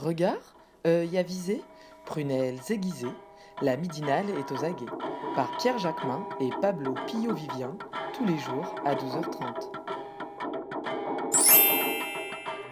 Regard, œil avisé, prunelles aiguisées, la midinale est aux aguets. Par Pierre Jacquemin et Pablo Pillot-Vivien, tous les jours à 12h30.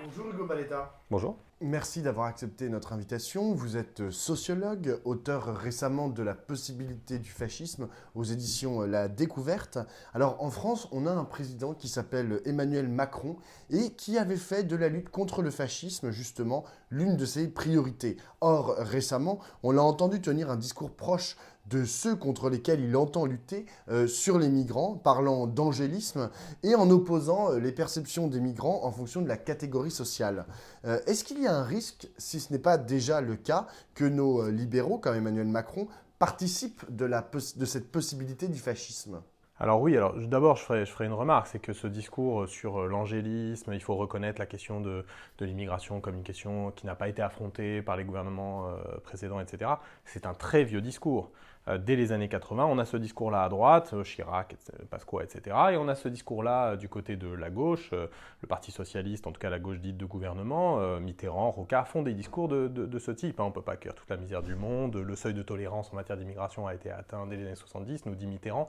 Bonjour Hugo Paletta. Bonjour. Merci d'avoir accepté notre invitation. Vous êtes sociologue, auteur récemment de La possibilité du fascisme aux éditions La Découverte. Alors en France, on a un président qui s'appelle Emmanuel Macron et qui avait fait de la lutte contre le fascisme justement l'une de ses priorités. Or récemment, on l'a entendu tenir un discours proche de ceux contre lesquels il entend lutter sur les migrants, parlant d'angélisme et en opposant les perceptions des migrants en fonction de la catégorie sociale. Est-ce qu'il y a un risque, si ce n'est pas déjà le cas, que nos libéraux, comme Emmanuel Macron, participent de cette possibilité du fascisme ? Alors oui, d'abord je ferai une remarque, c'est que ce discours sur l'angélisme, il faut reconnaître la question de l'immigration comme une question qui n'a pas été affrontée par les gouvernements précédents, etc. C'est un très vieux discours. Dès les années 80, on a ce discours-là à droite, Chirac, Pasqua, etc. Et on a ce discours-là du côté de la gauche, le Parti socialiste, en tout cas la gauche dite de gouvernement, Mitterrand, Rocard, font des discours de ce type. On ne peut pas accueillir toute la misère du monde, le seuil de tolérance en matière d'immigration a été atteint dès les années 70, nous dit Mitterrand.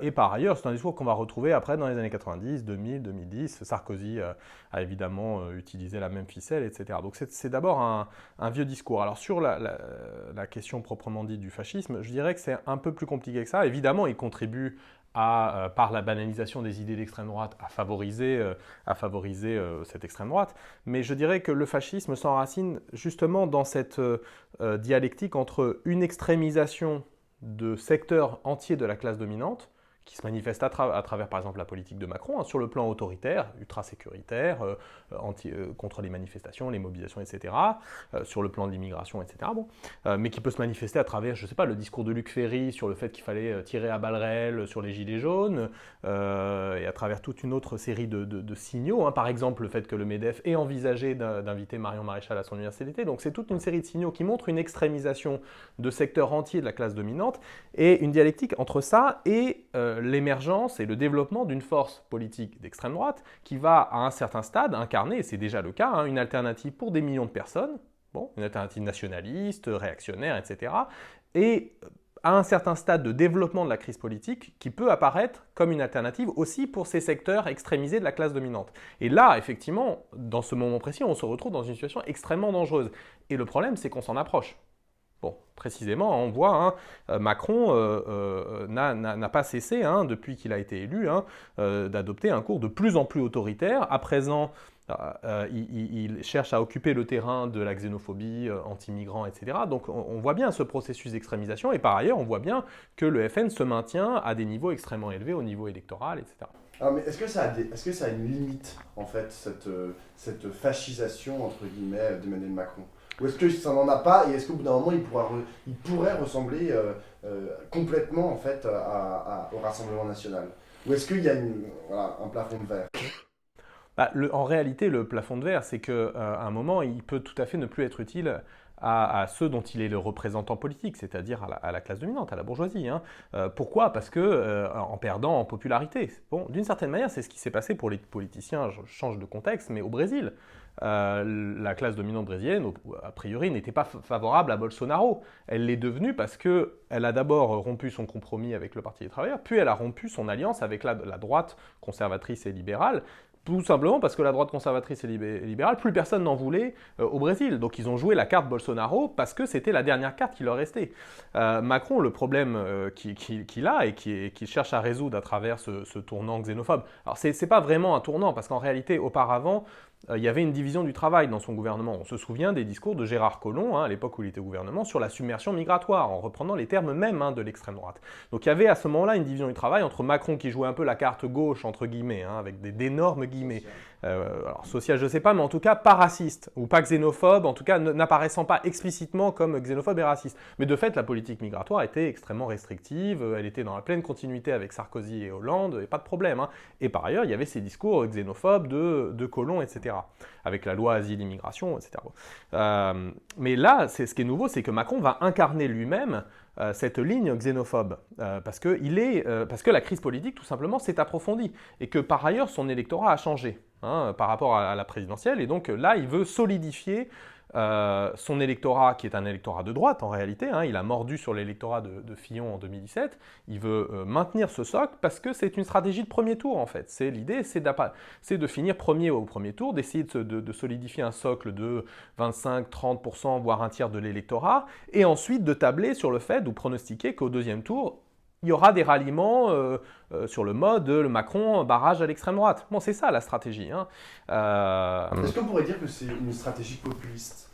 Et par ailleurs, c'est un discours qu'on va retrouver après dans les années 90, 2000, 2010. Sarkozy a évidemment utilisé la même ficelle, etc. Donc c'est d'abord un vieux discours. Alors sur la question proprement dite du fascisme, je dirais que c'est un peu plus compliqué que ça. Évidemment, il contribue par la banalisation des idées d'extrême droite, à favoriser cette extrême droite. Mais je dirais que le fascisme s'enracine justement dans cette dialectique entre une extrémisation de secteurs entiers de la classe dominante, qui se manifeste à travers, par exemple, la politique de Macron, sur le plan autoritaire, ultra-sécuritaire, contre les manifestations, les mobilisations, etc., sur le plan de l'immigration, etc., mais qui peut se manifester à travers, je ne sais pas, le discours de Luc Ferry sur le fait qu'il fallait tirer à balles réelles sur les gilets jaunes, et à travers toute une autre série de signaux, par exemple le fait que le MEDEF ait envisagé d'inviter Marion Maréchal à son université d'été. Donc c'est toute une série de signaux qui montrent une extrémisation de secteurs entiers de la classe dominante, et une dialectique entre ça et l'émergence et le développement d'une force politique d'extrême droite qui va à un certain stade incarner, et c'est déjà le cas, une alternative pour des millions de personnes, une alternative nationaliste, réactionnaire, etc. Et à un certain stade de développement de la crise politique qui peut apparaître comme une alternative aussi pour ces secteurs extrémisés de la classe dominante. Et là, effectivement, dans ce moment précis, on se retrouve dans une situation extrêmement dangereuse. Et le problème, c'est qu'on s'en approche. Bon, précisément, on voit, Macron n'a pas cessé, depuis qu'il a été élu, d'adopter un cours de plus en plus autoritaire. À présent, il cherche à occuper le terrain de la xénophobie, anti-migrants, etc. Donc on voit bien ce processus d'extrémisation, et par ailleurs, on voit bien que le FN se maintient à des niveaux extrêmement élevés au niveau électoral, etc. Alors, mais est-ce que ça a une limite, en fait, cette fascisation, entre guillemets, d'Emmanuel Macron ? Ou est-ce que ça n'en a pas, et est-ce qu'au bout d'un moment, il pourrait ressembler complètement, en fait, au Rassemblement national ? Ou est-ce qu'il y a un plafond de verre ? En réalité, le plafond de verre, c'est qu'à un moment, il peut tout à fait ne plus être utile à ceux dont il est le représentant politique, c'est-à-dire à la classe dominante, à la bourgeoisie. Pourquoi ? Parce que en perdant en popularité. Bon, d'une certaine manière, c'est ce qui s'est passé pour les politiciens, je change de contexte, mais au Brésil. La classe dominante brésilienne, a priori, n'était pas favorable à Bolsonaro. Elle l'est devenue parce qu'elle a d'abord rompu son compromis avec le Parti des travailleurs, puis elle a rompu son alliance avec la droite conservatrice et libérale, tout simplement parce que la droite conservatrice et libérale, plus personne n'en voulait au Brésil. Donc ils ont joué la carte Bolsonaro parce que c'était la dernière carte qui leur restait. Macron, le problème qu'il a et qu'il cherche à résoudre à travers ce tournant xénophobe, alors c'est pas vraiment un tournant parce qu'en réalité, auparavant, il y avait une division du travail dans son gouvernement. On se souvient des discours de Gérard Collomb, à l'époque où il était au gouvernement, sur la submersion migratoire, en reprenant les termes même de l'extrême droite. Donc il y avait à ce moment-là une division du travail entre Macron qui jouait un peu la carte gauche, entre guillemets, avec d'énormes guillemets. Alors social, je ne sais pas, mais en tout cas pas raciste, ou pas xénophobe, en tout cas n'apparaissant pas explicitement comme xénophobe et raciste. Mais de fait, la politique migratoire était extrêmement restrictive, elle était dans la pleine continuité avec Sarkozy et Hollande, et pas de problème. Et par ailleurs, il y avait ces discours xénophobes de Collomb, etc., avec la loi asile-immigration, etc. Mais là, ce qui est nouveau, c'est que Macron va incarner lui-même cette ligne xénophobe, parce que la crise politique, tout simplement, s'est approfondie, et que par ailleurs, son électorat a changé par rapport à la présidentielle, et donc là, il veut solidifier son électorat, qui est un électorat de droite en réalité, hein, il a mordu sur l'électorat de Fillon en 2017, il veut maintenir ce socle parce que c'est une stratégie de premier tour en fait. L'idée, c'est de finir premier au premier tour, d'essayer de solidifier un socle de 25-30%, voire un tiers de l'électorat, et ensuite de tabler sur le fait, ou pronostiquer qu'au deuxième tour, il y aura des ralliements sur le mode le Macron barrage à l'extrême droite. Bon, c'est ça la stratégie. Hein. Est-ce qu'on pourrait dire que c'est une stratégie populiste ?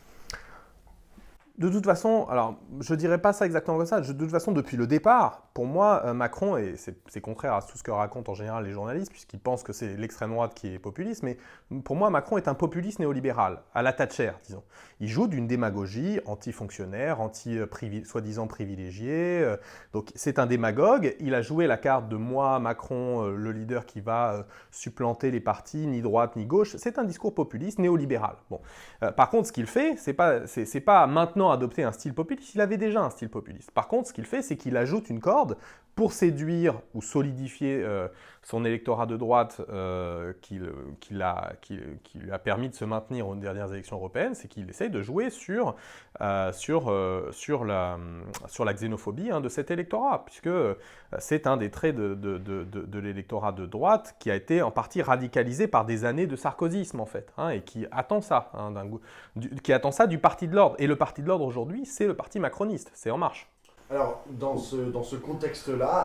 De toute façon, alors je ne dirais pas ça exactement comme ça. De toute façon, depuis le départ, pour moi, Macron, et c'est contraire à tout ce que racontent en général les journalistes, puisqu'ils pensent que c'est l'extrême droite qui est populiste, mais pour moi, Macron est un populiste néolibéral, à la Thatcher, disons. Il joue d'une démagogie anti-fonctionnaire, soi-disant privilégié. Donc c'est un démagogue. Il a joué la carte de moi, Macron, le leader qui va supplanter les partis, ni droite ni gauche. C'est un discours populiste néolibéral. Bon. Par contre, ce qu'il fait, c'est pas maintenant adopter un style populiste, il avait déjà un style populiste. Par contre, ce qu'il fait, c'est qu'il ajoute une corde pour séduire ou solidifier son électorat de droite qui lui a permis de se maintenir aux dernières élections européennes, c'est qu'il essaye de jouer sur la xénophobie de cet électorat, puisque c'est un des traits de l'électorat de droite qui a été en partie radicalisé par des années de sarkozysme, en fait, et qui attend ça, du Parti de l'Ordre. Et le Parti de l'Ordre, aujourd'hui, c'est le parti macroniste, c'est En Marche. Alors, dans ce contexte-là,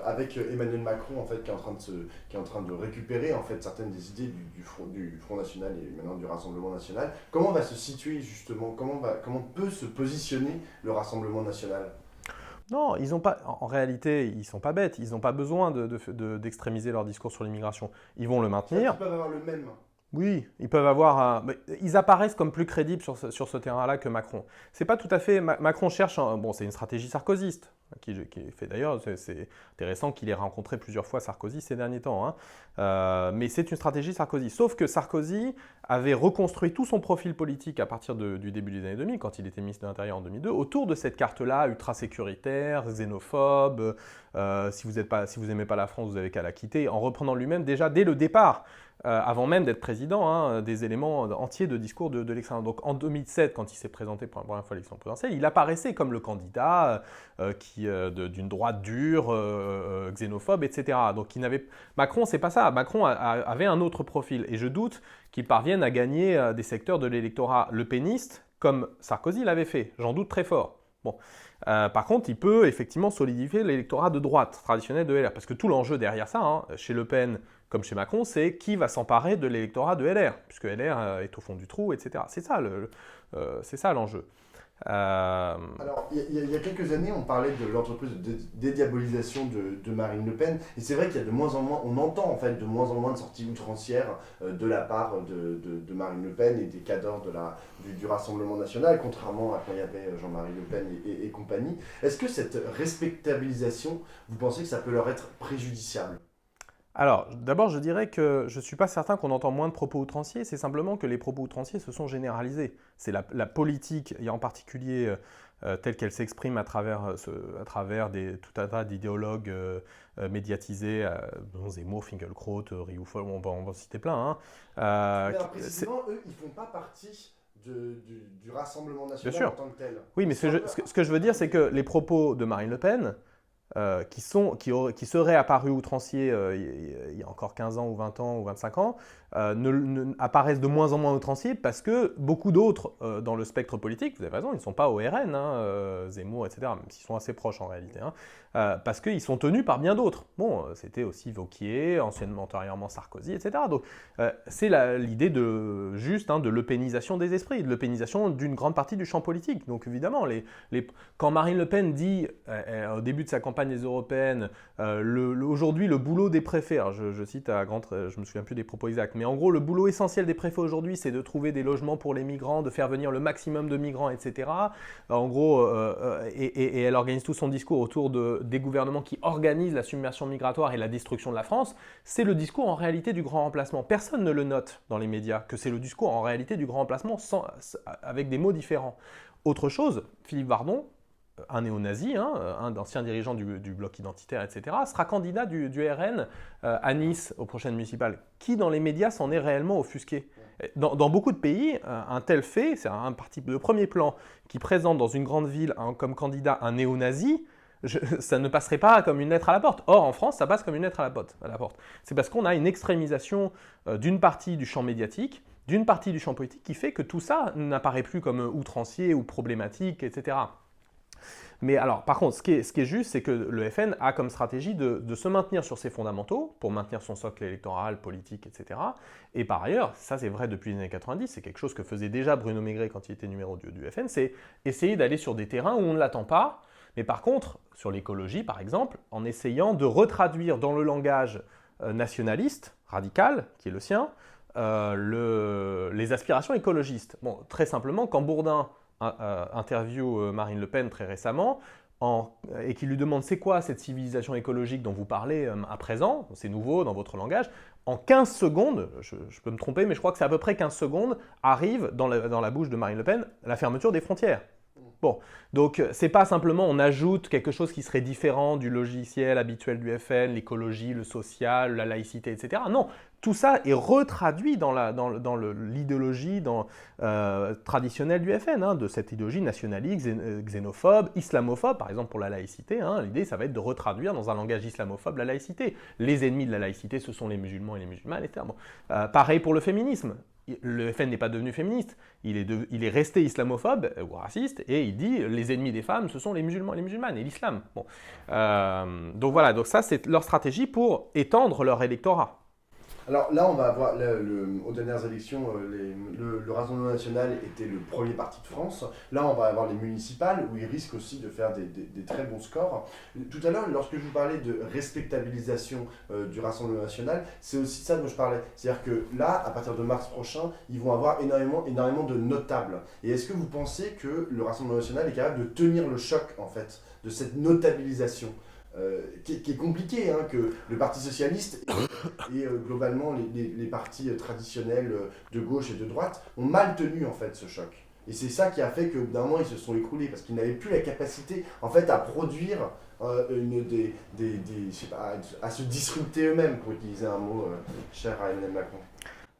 avec Emmanuel Macron, en fait, qui est en train de récupérer en fait, certaines des idées du Front National et maintenant du Rassemblement National, comment va se situer justement, comment peut se positionner le Rassemblement National ? Non, ils ont pas. En réalité, ils sont pas bêtes. Ils n'ont pas besoin d'extrémiser leur discours sur l'immigration. Ils vont le maintenir. Ils peuvent avoir le même. Oui, ils peuvent avoir. Ils apparaissent comme plus crédibles sur ce terrain-là que Macron. C'est pas tout à fait. Macron cherche. Bon, c'est une stratégie sarkozyste qui fait d'ailleurs. C'est intéressant qu'il ait rencontré plusieurs fois Sarkozy ces derniers temps. Hein. Mais c'est une stratégie Sarkozy. Sauf que Sarkozy avait reconstruit tout son profil politique à partir du début des années 2000, quand il était ministre de l'Intérieur en 2002, autour de cette carte-là, ultra sécuritaire, xénophobe. Si vous n'aimez pas la France, vous n'avez qu'à la quitter. En reprenant lui-même déjà dès le départ. Avant même d'être président, des éléments entiers de discours de l'extrême. Donc en 2007, quand il s'est présenté pour la première fois à l'élection présidentielle, il apparaissait comme le candidat d'une droite dure, xénophobe, etc. Donc Macron, c'est pas ça. Macron avait un autre profil. Et je doute qu'il parvienne à gagner des secteurs de l'électorat lepéniste comme Sarkozy l'avait fait. J'en doute très fort. Bon. Par contre, il peut effectivement solidifier l'électorat de droite traditionnel de LR. Parce que tout l'enjeu derrière ça, chez Le Pen comme chez Macron, c'est qui va s'emparer de l'électorat de LR, puisque LR est au fond du trou, etc. C'est ça l'enjeu. Alors, il y a quelques années, on parlait de l'entreprise de dédiabolisation de Marine Le Pen, et c'est vrai qu'il y a de moins en moins, on entend en fait de moins en moins de sorties outrancières de la part de Marine Le Pen et des cadres du Rassemblement National, contrairement à quand il y avait Jean-Marie Le Pen et compagnie. Est-ce que cette respectabilisation, vous pensez que ça peut leur être préjudiciable ? Alors, d'abord, je dirais que je ne suis pas certain qu'on entend moins de propos outranciers, c'est simplement que les propos outranciers se sont généralisés. C'est la politique, et en particulier telle qu'elle s'exprime à travers tout un tas d'idéologues médiatisés, Zemmour, Finkielkraut, Rioufol, on va en citer plein. Alors, précisément, eux, ils ne font pas partie du Rassemblement National en tant que tel. Oui, mais ce que je veux dire, c'est que les propos de Marine Le Pen, qui seraient apparus outranciers il y a encore 15 ans ou 20 ans ou 25 ans, apparaissent de moins en moins outranciers parce que beaucoup d'autres dans le spectre politique, vous avez raison, ils ne sont pas au RN, Zemmour, etc., même s'ils sont assez proches en réalité, parce qu'ils sont tenus par bien d'autres. Bon, c'était aussi Wauquiez, antérieurement Sarkozy, etc. Donc c'est l'idée de l'eupénisation des esprits, de l'eupénisation d'une grande partie du champ politique. Donc évidemment, quand Marine Le Pen dit au début de sa campagne des européennes, aujourd'hui le boulot des préfets, alors je cite je me souviens plus des propos exacts, mais en gros le boulot essentiel des préfets aujourd'hui c'est de trouver des logements pour les migrants, de faire venir le maximum de migrants, etc. En gros, et elle organise tout son discours autour des gouvernements qui organisent la submersion migratoire et la destruction de la France. C'est le discours en réalité du grand remplacement. Personne ne le note dans les médias, que c'est le discours en réalité du grand remplacement avec des mots différents. Autre chose, Philippe Vardon, un néo-nazi, un ancien dirigeant du bloc identitaire, etc., sera candidat du RN à Nice aux prochaines municipales. Qui dans les médias s'en est réellement offusqué ? Dans beaucoup de pays, un tel fait, c'est un parti de premier plan qui présente dans une grande ville comme candidat un néo-nazi, ça ne passerait pas comme une lettre à la porte. Or, en France, ça passe comme une lettre à la porte. C'est parce qu'on a une extrémisation d'une partie du champ médiatique, d'une partie du champ politique, qui fait que tout ça n'apparaît plus comme outrancier ou problématique, etc. Mais alors, par contre, ce qui est juste, c'est que le FN a comme stratégie de se maintenir sur ses fondamentaux pour maintenir son socle électoral, politique, etc. Et par ailleurs, ça c'est vrai depuis les années 90, c'est quelque chose que faisait déjà Bruno Maigret quand il était numéro 2 du FN, c'est essayer d'aller sur des terrains où on ne l'attend pas, mais par contre, sur l'écologie par exemple, en essayant de retraduire dans le langage nationaliste, radical, qui est le sien, les aspirations écologistes. Bon, très simplement, quand Bourdin interview Marine Le Pen très récemment et qui lui demande c'est quoi cette civilisation écologique dont vous parlez à présent, c'est nouveau dans votre langage, en 15 secondes, je peux me tromper, mais je crois que c'est à peu près 15 secondes, arrive dans la bouche de Marine Le Pen la fermeture des frontières. Bon, donc c'est pas simplement on ajoute quelque chose qui serait différent du logiciel habituel du FN, l'écologie, le social, la laïcité, etc. Non, tout ça est retraduit dans l'idéologie traditionnelle du FN, de cette idéologie nationaliste, xénophobe, islamophobe, par exemple pour la laïcité. L'idée, ça va être de retraduire dans un langage islamophobe la laïcité. Les ennemis de la laïcité, ce sont les musulmans et les musulmanes, etc. Bon. Pareil pour le féminisme. Le FN n'est pas devenu féministe, il est resté islamophobe ou raciste, et il dit les ennemis des femmes, ce sont les musulmans et les musulmanes, et l'islam. Bon. Donc voilà, donc ça c'est leur stratégie pour étendre leur électorat. Alors là, on va avoir, aux dernières élections, le Rassemblement national était le premier parti de France. Là, on va avoir les municipales, où ils risquent aussi de faire des très bons scores. Tout à l'heure, lorsque je vous parlais de respectabilisation du Rassemblement national, c'est aussi ça dont je parlais. C'est-à-dire que là, à partir de mars prochain, ils vont avoir énormément de notables. Et est-ce que vous pensez que le Rassemblement national est capable de tenir le choc, en fait, de cette notabilisation qui est compliqué, que le Parti socialiste et globalement les partis traditionnels de gauche et de droite ont mal tenu en fait ce choc. Et c'est ça qui a fait qu'au bout d'un moment ils se sont écroulés parce qu'ils n'avaient plus la capacité en fait à produire je sais pas, à se disrupter eux-mêmes, pour utiliser un mot cher à Emmanuel Macron.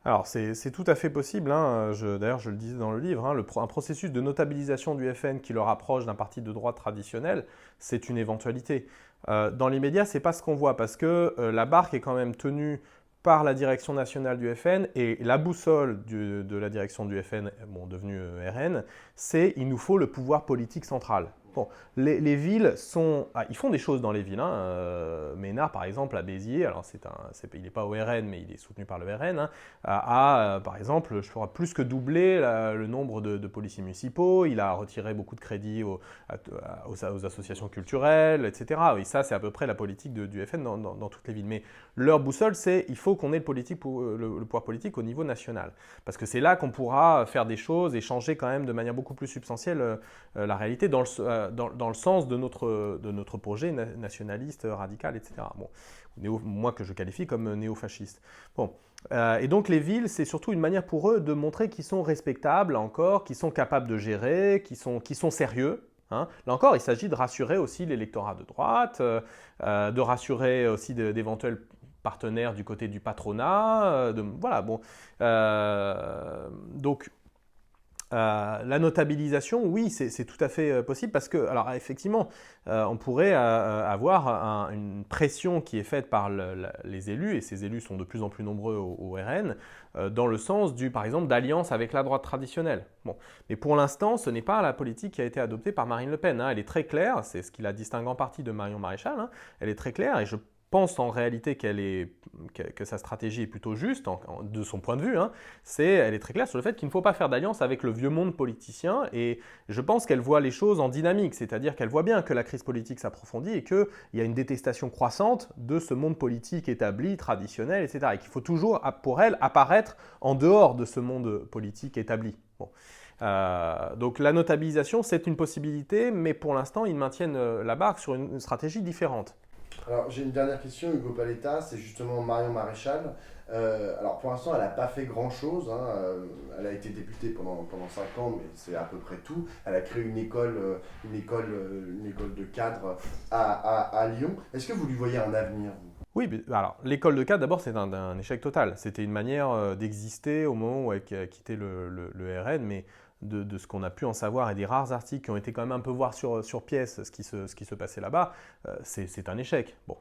Alors c'est tout à fait possible, d'ailleurs je le disais dans le livre, un processus de notabilisation du FN qui le rapproche d'un parti de droite traditionnel, c'est une éventualité. Dans l'immédiat, ce n'est pas ce qu'on voit parce que la barque est quand même tenue par la direction nationale du FN et la boussole de la direction du FN, devenue RN, c'est il nous faut le pouvoir politique central. Bon, les villes ils font des choses dans les villes. Ménard, par exemple, à Béziers, alors il n'est pas au RN, mais il est soutenu par le RN, par exemple, je crois, plus que doublé le nombre de policiers municipaux. Il a retiré beaucoup de crédits aux associations culturelles, etc. Oui, ça, c'est à peu près la politique du FN dans toutes les villes. Mais leur boussole, c'est il faut qu'on ait le pouvoir politique au niveau national. Parce que c'est là qu'on pourra faire des choses et changer quand même de manière beaucoup plus substantielle la réalité dans le sens de notre projet nationaliste, radical, etc. Bon, moi que je qualifie comme néo-fasciste. Bon, et donc les villes, c'est surtout une manière pour eux de montrer qu'ils sont respectables encore, qu'ils sont capables de gérer, qu'ils sont sérieux. Là encore, il s'agit de rassurer aussi l'électorat de droite, de rassurer aussi d'éventuels partenaires du côté du patronat. Voilà, bon. Donc, la notabilisation, oui, c'est tout à fait possible parce que, alors effectivement, on pourrait avoir une pression qui est faite par les élus, et ces élus sont de plus en plus nombreux au RN, dans le sens par exemple, d'alliance avec la droite traditionnelle. Bon. Mais pour l'instant, ce n'est pas la politique qui a été adoptée par Marine Le Pen. Elle est très claire, c'est ce qui la distingue en partie de Marion Maréchal, elle est très claire, et je pense en réalité que sa stratégie est plutôt juste de son point de vue. Elle est très claire sur le fait qu'il ne faut pas faire d'alliance avec le vieux monde politicien, et je pense qu'elle voit les choses en dynamique, c'est-à-dire qu'elle voit bien que la crise politique s'approfondit et qu'il y a une détestation croissante de ce monde politique établi, traditionnel, etc. et qu'il faut toujours, pour elle, apparaître en dehors de ce monde politique établi. Bon. Donc la notabilisation, c'est une possibilité, mais pour l'instant, ils maintiennent la barque sur une stratégie différente. Alors j'ai une dernière question, Hugo Paletta, c'est justement Marion Maréchal. Alors pour l'instant, elle n'a pas fait grand-chose, hein. Elle a été députée pendant 5 ans, mais c'est à peu près tout. Elle a créé une école de cadre à Lyon. Est-ce que vous lui voyez un avenir, vous? Oui, mais alors l'école de cadre, d'abord, c'est un échec total. C'était une manière d'exister au moment où elle a quitté le RN, mais de ce qu'on a pu en savoir et des rares articles qui ont été quand même un peu voir sur pièce ce qui se passait là-bas, c'est un échec. Bon.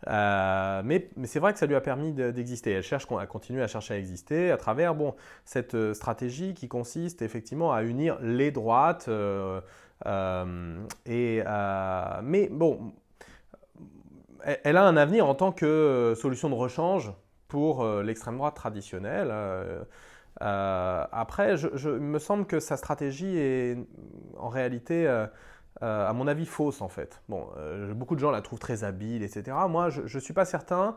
Mais c'est vrai que ça lui a permis d'exister. Elle continue à chercher à exister à travers cette stratégie qui consiste effectivement à unir les droites. Mais bon, elle a un avenir en tant que solution de rechange pour l'extrême droite traditionnelle. Après, il me semble que sa stratégie est en réalité, à mon avis, fausse en fait. Bon, beaucoup de gens la trouvent très habile, etc. Moi, je ne suis pas certain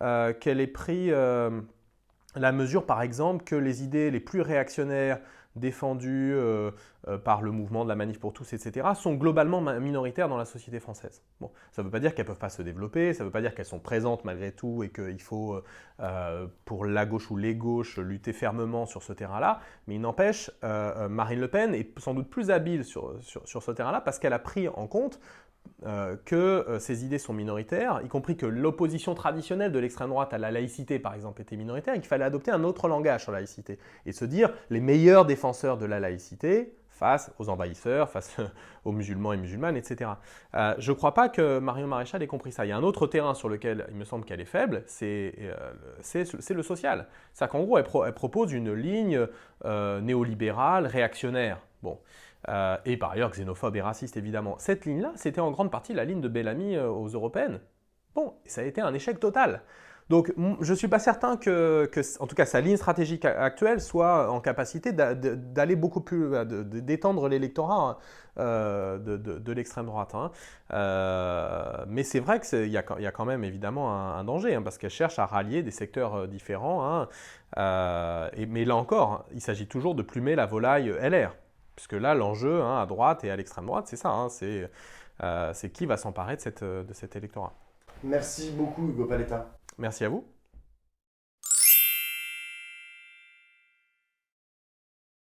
qu'elle ait pris la mesure, par exemple, que les idées les plus réactionnaires défendues par le mouvement de la Manif pour tous, etc., sont globalement minoritaires dans la société française. Bon, ça ne veut pas dire qu'elles ne peuvent pas se développer, ça ne veut pas dire qu'elles sont présentes malgré tout et qu'il faut, pour la gauche ou les gauches, lutter fermement sur ce terrain-là, mais il n'empêche, Marine Le Pen est sans doute plus habile sur ce terrain-là parce qu'elle a pris en compte que ces idées sont minoritaires, y compris que l'opposition traditionnelle de l'extrême droite à la laïcité, par exemple, était minoritaire, et qu'il fallait adopter un autre langage sur la laïcité, et se dire les meilleurs défenseurs de la laïcité face aux envahisseurs, face aux musulmans et musulmanes, etc. Je ne crois pas que Marion Maréchal ait compris ça. Il y a un autre terrain sur lequel il me semble qu'elle est faible, c'est le social. C'est-à-dire qu'en gros, elle propose une ligne néolibérale, réactionnaire. Bon. Et par ailleurs xénophobe et raciste évidemment. Cette ligne-là, c'était en grande partie la ligne de Bellamy aux européennes. Bon, ça a été un échec total. Donc je ne suis pas certain que, en tout cas, sa ligne stratégique actuelle soit en capacité d'aller beaucoup plus, d'étendre l'électorat de l'extrême droite. Hein. Mais c'est vrai qu'il y a quand même évidemment un danger, hein, parce qu'elle cherche à rallier des secteurs différents. Hein. Mais là encore, hein, il s'agit toujours de plumer la volaille LR. Puisque là, l'enjeu à droite et à l'extrême droite, c'est ça, hein, c'est qui va s'emparer de cet électorat. Merci beaucoup, Hugo Paletta. Merci à vous.